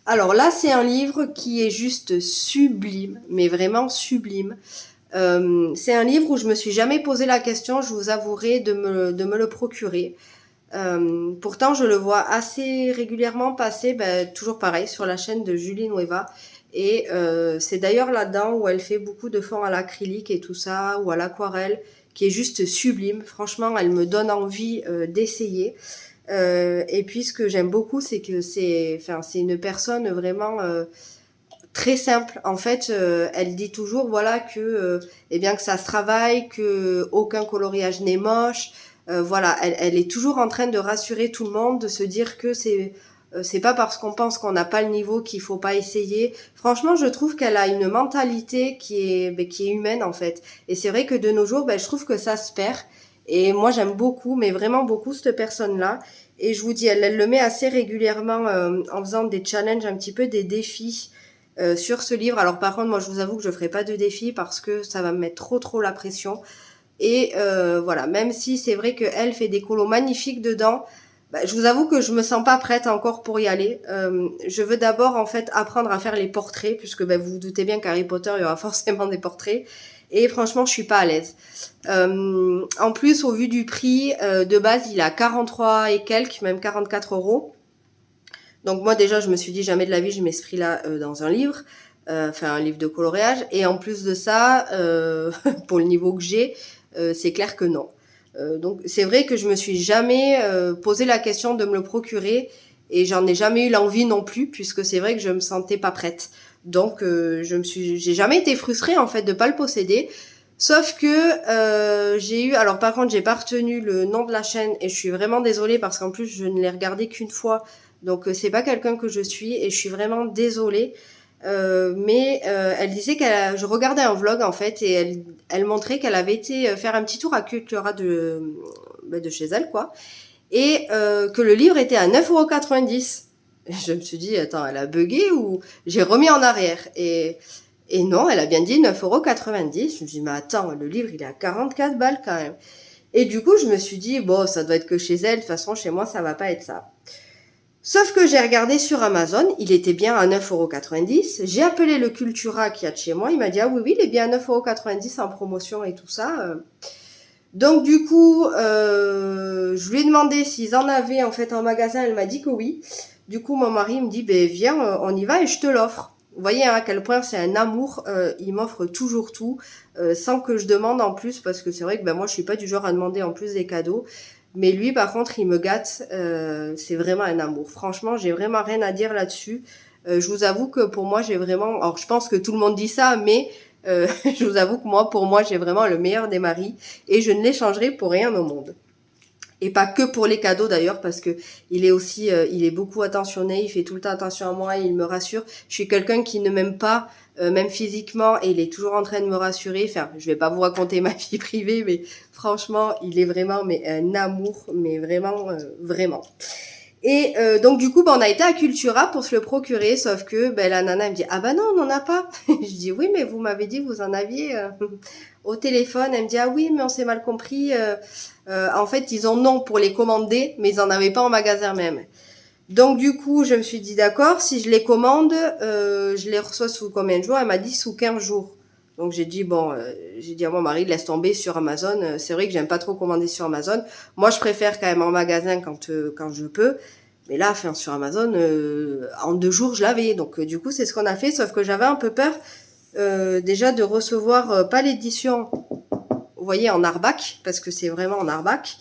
Alors là, c'est un livre qui est juste sublime, mais vraiment sublime. C'est un livre où je me suis jamais posé la question, je vous avouerai, de me le procurer. Pourtant, je le vois assez régulièrement passer, toujours pareil, sur la chaîne de Julie Nueva. Et c'est d'ailleurs là-dedans où elle fait beaucoup de fonds à l'acrylique et tout ça, ou à l'aquarelle, qui est juste sublime. Franchement, elle me donne envie d'essayer. Et puis, ce que j'aime beaucoup, c'est que c'est une personne vraiment très simple. En fait, elle dit toujours, voilà, que eh bien que ça se travaille, que aucun coloriage n'est moche. Voilà, elle est toujours en train de rassurer tout le monde, de se dire que c'est pas parce qu'on pense qu'on n'a pas le niveau qu'il faut pas essayer. Franchement, je trouve qu'elle a une mentalité qui est humaine en fait. Et c'est vrai que de nos jours, je trouve que ça se perd. Et moi, j'aime beaucoup, mais vraiment beaucoup cette personne-là. Et je vous dis, elle le met assez régulièrement en faisant des challenges, un petit peu des défis sur ce livre. Alors par contre, moi, je vous avoue que je ferai pas de défi parce que ça va me mettre trop la pression. Et voilà, même si c'est vrai qu'elle fait des colos magnifiques dedans, je vous avoue que je me sens pas prête encore pour y aller. Je veux d'abord en fait apprendre à faire les portraits, puisque vous vous doutez bien qu'Harry Potter, il y aura forcément des portraits. Et franchement, je suis pas à l'aise. En plus, au vu du prix, de base, il a 43 et quelques, même 44 €. Donc moi déjà, je me suis dit jamais de la vie, je mets ce prix-là dans un livre. Enfin, un livre de coloriage. Et en plus de ça, pour le niveau que j'ai, c'est clair que non. Donc c'est vrai que je me suis jamais posé la question de me le procurer, et j'en ai jamais eu l'envie non plus, puisque c'est vrai que je me sentais pas prête. Donc j'ai jamais été frustrée en fait de pas le posséder. Sauf que j'ai eu, alors par contre j'ai pas retenu le nom de la chaîne, et je suis vraiment désolée parce qu'en plus je ne l'ai regardé qu'une fois, donc c'est pas quelqu'un que je suis, et je suis vraiment désolée. Mais elle disait je regardais un vlog en fait, et elle montrait qu'elle avait été faire un petit tour à Cultura de chez elle quoi, et que le livre était à 9,90 €. Je me suis dit attends, elle a bugué ou j'ai remis en arrière, et non, elle a bien dit 9,90 €. Je me suis dit mais attends, le livre il est à 44 balles quand même. Et du coup je me suis dit bon, ça doit être que chez elle, de toute façon chez moi ça va pas être ça. Sauf que j'ai regardé sur Amazon, il était bien à 9,90 €. J'ai appelé le Cultura qui a de chez moi, il m'a dit ah oui, il est bien à 9,90 € en promotion et tout ça. Donc du coup, je lui ai demandé s'ils en avaient en fait en magasin, elle m'a dit que oui. Du coup, mon mari me dit viens, on y va et je te l'offre. Vous voyez à quel point c'est un amour, il m'offre toujours tout, sans que je demande en plus, parce que c'est vrai que moi je suis pas du genre à demander en plus des cadeaux. Mais lui, par contre, il me gâte. C'est vraiment un amour. Franchement, j'ai vraiment rien à dire là-dessus. Je vous avoue que pour moi, j'ai vraiment... Alors, je pense que tout le monde dit ça, mais je vous avoue que pour moi, j'ai vraiment le meilleur des maris. Et je ne l'échangerai pour rien au monde. Et pas que pour les cadeaux d'ailleurs, parce que il est aussi, il est beaucoup attentionné, il fait tout le temps attention à moi, il me rassure. Je suis quelqu'un qui ne m'aime pas, même physiquement, et il est toujours en train de me rassurer. Enfin, je vais pas vous raconter ma vie privée, mais franchement, il est vraiment un amour, mais vraiment, vraiment. Et donc du coup, on a été à Cultura pour se le procurer, sauf que la nana elle me dit ah non, on n'en a pas. Je dis oui, mais vous m'avez dit que vous en aviez au téléphone. Elle me dit ah oui, mais on s'est mal compris. En fait, ils ont non pour les commander, mais ils en avaient pas en magasin même. Donc du coup, je me suis dit d'accord, si je les commande, je les reçois sous combien de jours? Elle m'a dit sous 15 jours. Donc j'ai dit bon, j'ai dit à mon mari laisse tomber sur Amazon. C'est vrai que j'aime pas trop commander sur Amazon. Moi je préfère quand même en magasin quand je peux. Mais là, enfin sur Amazon, en 2 jours je l'avais. Donc du coup c'est ce qu'on a fait. Sauf que j'avais un peu peur déjà de recevoir pas l'édition, vous voyez, en arbac, parce que c'est vraiment en arbac,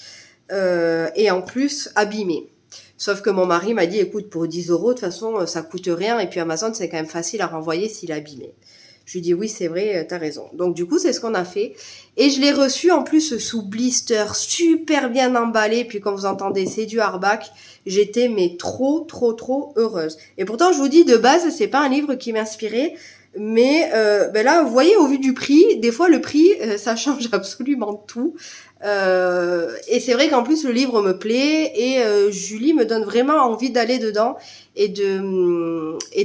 et en plus abîmé. Sauf que mon mari m'a dit écoute, pour 10 euros, de toute façon ça coûte rien. Et puis Amazon c'est quand même facile à renvoyer s'il est abîmé. Je lui dis oui, c'est vrai, t'as raison. Donc du coup, c'est ce qu'on a fait. Et je l'ai reçu en plus sous blister, super bien emballé. Puis comme vous entendez, c'est du hardback. J'étais mais trop heureuse. Et pourtant, je vous dis, de base, c'est pas un livre qui m'inspirait. Mais ben là, vous voyez, au vu du prix, des fois le prix, ça change absolument tout. Et c'est vrai qu'en plus le livre me plaît et Julie me donne vraiment envie d'aller dedans et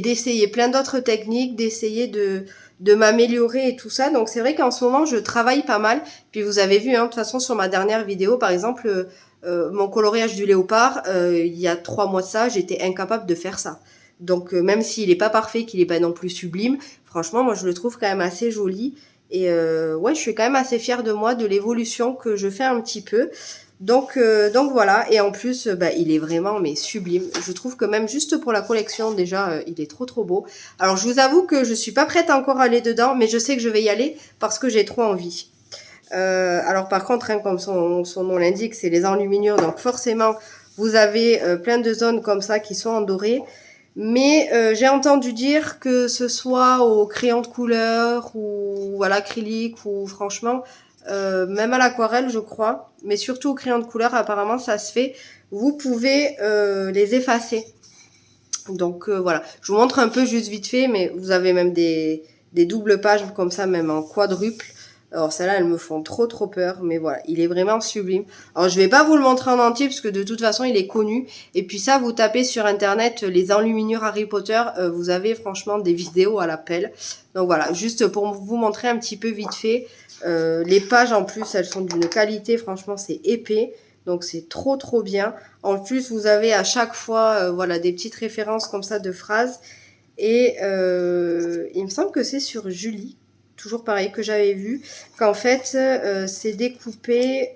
d'essayer plein d'autres techniques, d'essayer de m'améliorer et tout ça. Donc c'est vrai qu'en ce moment je travaille pas mal. Puis vous avez vu, hein, de toute façon sur ma dernière vidéo, par exemple, mon coloriage du léopard, il y a 3 mois de ça, j'étais incapable de faire ça. Donc même s'il est pas parfait, qu'il est pas non plus sublime, franchement moi je le trouve quand même assez joli. Et ouais, je suis quand même assez fière de moi, de l'évolution que je fais un petit peu. Donc voilà. Et en plus, bah, il est vraiment mais sublime. Je trouve que même juste pour la collection, déjà, il est trop beau. Alors je vous avoue que je suis pas prête à encore aller dedans, mais je sais que je vais y aller parce que j'ai trop envie. Alors par contre, hein, comme son nom l'indique, c'est les enluminures, donc forcément, vous avez plein de zones comme ça qui sont en doré. Mais j'ai entendu dire que ce soit au crayon de couleur ou à l'acrylique ou franchement, même à l'aquarelle je crois, mais surtout au crayon de couleur apparemment ça se fait, vous pouvez les effacer. Donc voilà, je vous montre un peu juste vite fait, mais vous avez même des doubles pages comme ça, même en quadruple. Alors celles-là, elles me font trop peur, mais voilà, il est vraiment sublime. Alors je vais pas vous le montrer en entier, parce que de toute façon, il est connu. Et puis ça, vous tapez sur internet les enluminures Harry Potter, vous avez franchement des vidéos à l'appel. Donc voilà, juste pour vous montrer un petit peu vite fait. Les pages en plus, elles sont d'une qualité, franchement, c'est épais. Donc c'est trop bien. En plus, vous avez à chaque fois, voilà, des petites références comme ça de phrases. Et il me semble que c'est sur Julie, toujours pareil, que j'avais vu, qu'en fait, c'est découpé...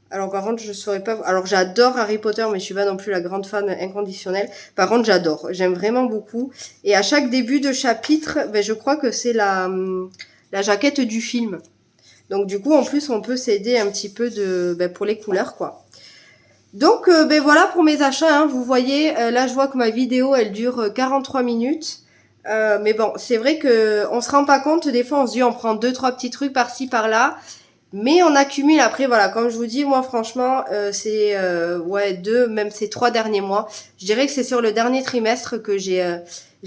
Alors par contre, je saurais pas... Alors j'adore Harry Potter, mais je suis pas non plus la grande fan inconditionnelle. Par contre, j'adore, j'aime vraiment beaucoup. Et à chaque début de chapitre, ben, je crois que c'est la jaquette du film. Donc du coup, en plus, on peut s'aider un petit peu pour les couleurs, quoi. Donc, ben voilà pour mes achats, hein. Vous voyez, là, je vois que ma vidéo, elle dure 43 minutes. Mais bon, c'est vrai que on se rend pas compte. Des fois, on se dit, on prend 2-3 petits trucs par-ci, par-là. Mais on accumule après, voilà, comme je vous dis, moi, franchement, c'est, ouais, même ces 3 derniers mois. Je dirais que c'est sur le dernier trimestre que j'ai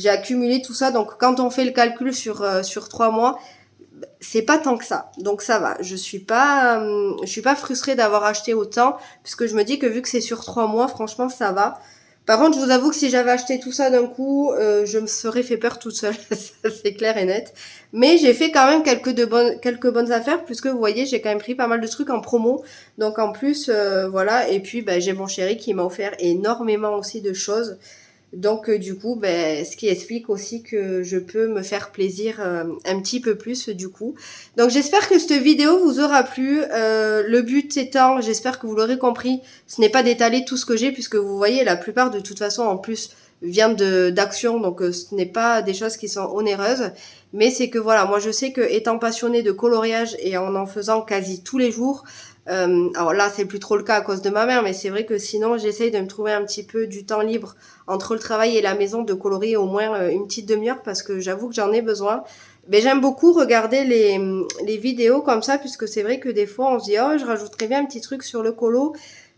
accumulé tout ça. Donc, quand on fait le calcul sur 3 mois, c'est pas tant que ça, donc ça va. Je suis pas frustrée d'avoir acheté autant, puisque je me dis que vu que c'est sur 3 mois, franchement ça va. Par contre, je vous avoue que si j'avais acheté tout ça d'un coup, je me serais fait peur toute seule, ça c'est clair et net. Mais j'ai fait quand même quelques bonnes affaires, puisque vous voyez, j'ai quand même pris pas mal de trucs en promo. Donc en plus, voilà. Et puis j'ai mon chéri qui m'a offert énormément aussi de choses. Donc du coup, ce qui explique aussi que je peux me faire plaisir un petit peu plus du coup. Donc j'espère que cette vidéo vous aura plu. Le but étant, j'espère que vous l'aurez compris, ce n'est pas d'étaler tout ce que j'ai, puisque vous voyez, la plupart de toute façon en plus vient d'action, donc ce n'est pas des choses qui sont onéreuses. Mais c'est que voilà, moi je sais que étant passionnée de coloriage et en faisant quasi tous les jours, alors là c'est plus trop le cas à cause de ma mère, mais c'est vrai que sinon j'essaye de me trouver un petit peu du temps libre entre le travail et la maison, de colorier au moins une petite demi-heure, parce que j'avoue que j'en ai besoin. Mais j'aime beaucoup regarder les vidéos comme ça, puisque c'est vrai que des fois on se dit oh je rajouterais bien un petit truc sur le colo,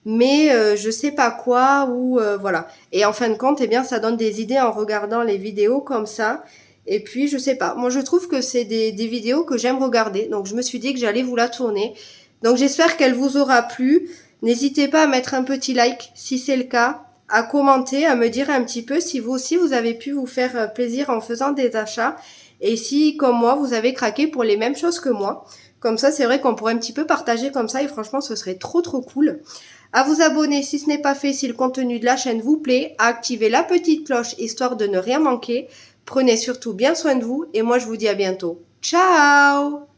mais je sais pas quoi, ou voilà. Et en fin de compte, eh bien ça donne des idées en regardant les vidéos comme ça. Et puis je sais pas, moi je trouve que c'est des vidéos que j'aime regarder, donc je me suis dit que j'allais vous la tourner. Donc j'espère qu'elle vous aura plu. N'hésitez pas à mettre un petit like si c'est le cas, à commenter, à me dire un petit peu si vous aussi vous avez pu vous faire plaisir en faisant des achats, et si comme moi vous avez craqué pour les mêmes choses que moi. Comme ça c'est vrai qu'on pourrait un petit peu partager comme ça, et franchement ce serait trop cool. À vous abonner si ce n'est pas fait, si le contenu de la chaîne vous plaît, à activer la petite cloche histoire de ne rien manquer. Prenez surtout bien soin de vous et moi je vous dis à bientôt. Ciao!